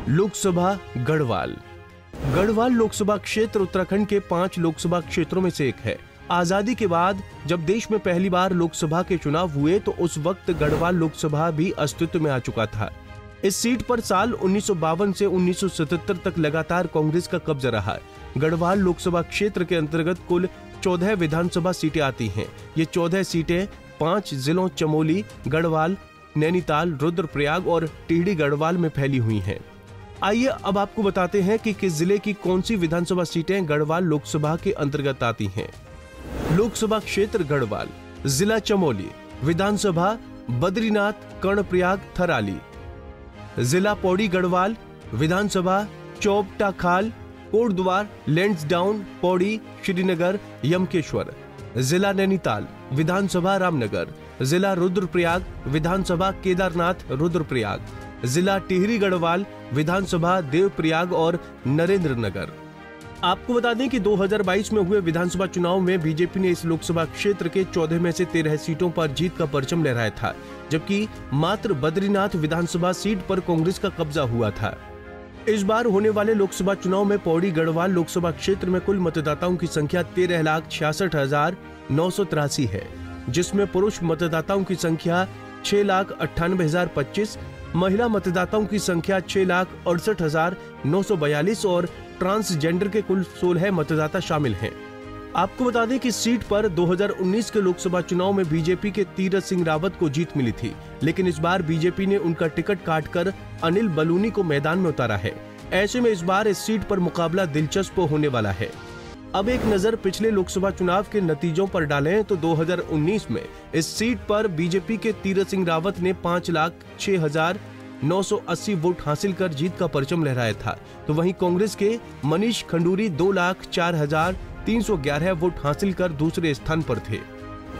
लोकसभा गढ़वाल। गढ़वाल लोकसभा क्षेत्र उत्तराखंड के 5 लोकसभा क्षेत्रों में से एक है। आजादी के बाद जब देश में पहली बार लोकसभा के चुनाव हुए तो उस वक्त गढ़वाल लोकसभा भी अस्तित्व में आ चुका था। इस सीट पर साल 1952 से 1977 तक लगातार कांग्रेस का कब्जा रहा। गढ़वाल लोकसभा क्षेत्र के अंतर्गत कुल 14 विधानसभा सीटें आती हैं। ये 14 सीटें 5 जिलों चमोली, गढ़वाल, नैनीताल, रुद्रप्रयाग और टिहरी गढ़वाल में फैली हुई हैं। आइए अब आपको बताते हैं कि किस जिले की कौन सी विधानसभा सीटें गढ़वाल लोकसभा के अंतर्गत आती हैं। लोकसभा क्षेत्र गढ़वाल, जिला चमोली, विधानसभा बद्रीनाथ, कर्णप्रयाग, थराली, जिला पौड़ी गढ़वाल, विधानसभा चौबटा खाल, कोटद्वार, लैंसडाउन, पौड़ी, श्रीनगर, यमकेश्वर, जिला नैनीताल, विधानसभा रामनगर, जिला रुद्रप्रयाग, विधानसभा केदारनाथ रुद्रप्रयाग, जिला टिहरी गढ़वाल, विधानसभा देवप्रयाग और नरेंद्रनगर। आपको बता दें कि 2022 में हुए विधानसभा चुनाव में बीजेपी ने इस लोकसभा क्षेत्र के 14 में से 13 सीटों पर जीत का परचम लहराया था, जबकि मात्र बद्रीनाथ विधानसभा सीट पर कांग्रेस का कब्जा हुआ था। इस बार होने वाले लोकसभा चुनाव में पौड़ी गढ़वाल लोकसभा क्षेत्र में कुल मतदाताओं की संख्या 13,66,983 है, जिसमें पुरुष मतदाताओं की संख्या 6,98,025, महिला मतदाताओं की संख्या 6,68,942 और ट्रांसजेंडर के कुल 16 मतदाता शामिल हैं। आपको बता दें कि सीट पर 2019 के लोकसभा चुनाव में बीजेपी के तीरथ सिंह रावत को जीत मिली थी, लेकिन इस बार बीजेपी ने उनका टिकट काटकर अनिल बलूनी को मैदान में उतारा है। ऐसे में इस बार इस सीट पर मुकाबला दिलचस्प होने वाला है। अब एक नजर पिछले लोकसभा चुनाव के नतीजों पर डालें तो 2019 में इस सीट पर बीजेपी के तीरथ सिंह रावत ने 5,06,980 वोट हासिल कर जीत का परचम लहराया था, तो वहीं कांग्रेस के मनीष खंडूरी 2,04,311 वोट हासिल कर दूसरे स्थान पर थे।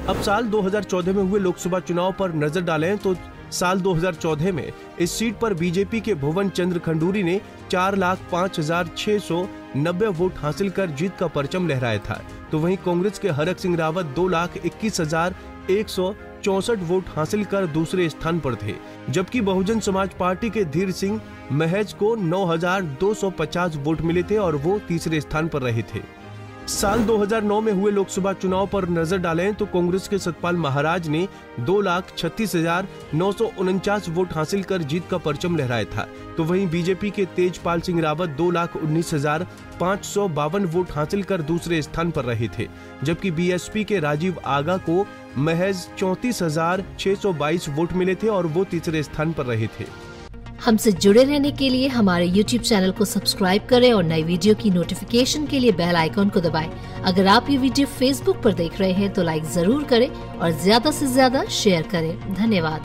अब साल 2014 में हुए लोकसभा चुनाव पर नजर डालें तो साल 2014 में इस सीट पर बीजेपी के भुवन चंद्र खंडूरी ने 4,05,690 वोट हासिल कर जीत का परचम लहराया था, तो वहीं कांग्रेस के हरक सिंह रावत 2,21,164 वोट हासिल कर दूसरे स्थान पर थे, जबकि बहुजन समाज पार्टी के धीर सिंह महज को 9,250 वोट मिले थे और वो तीसरे स्थान पर रहे थे। साल 2009 में हुए लोकसभा चुनाव पर नजर डालें तो कांग्रेस के सतपाल महाराज ने 2,36,949 वोट हासिल कर जीत का परचम लहराया था, तो वहीं बीजेपी के तेजपाल सिंह रावत 2,19,552 वोट हासिल कर दूसरे स्थान पर रहे थे, जबकि बीएसपी के राजीव आगा को महज 34,622 वोट मिले थे और वो तीसरे स्थान पर रहे थे। हमसे जुड़े रहने के लिए हमारे YouTube चैनल को सब्सक्राइब करें और नई वीडियो की नोटिफिकेशन के लिए बेल आइकॉन को दबाएं। अगर आप ये वीडियो Facebook पर देख रहे हैं तो लाइक जरूर करें और ज्यादा से ज्यादा शेयर करें। धन्यवाद।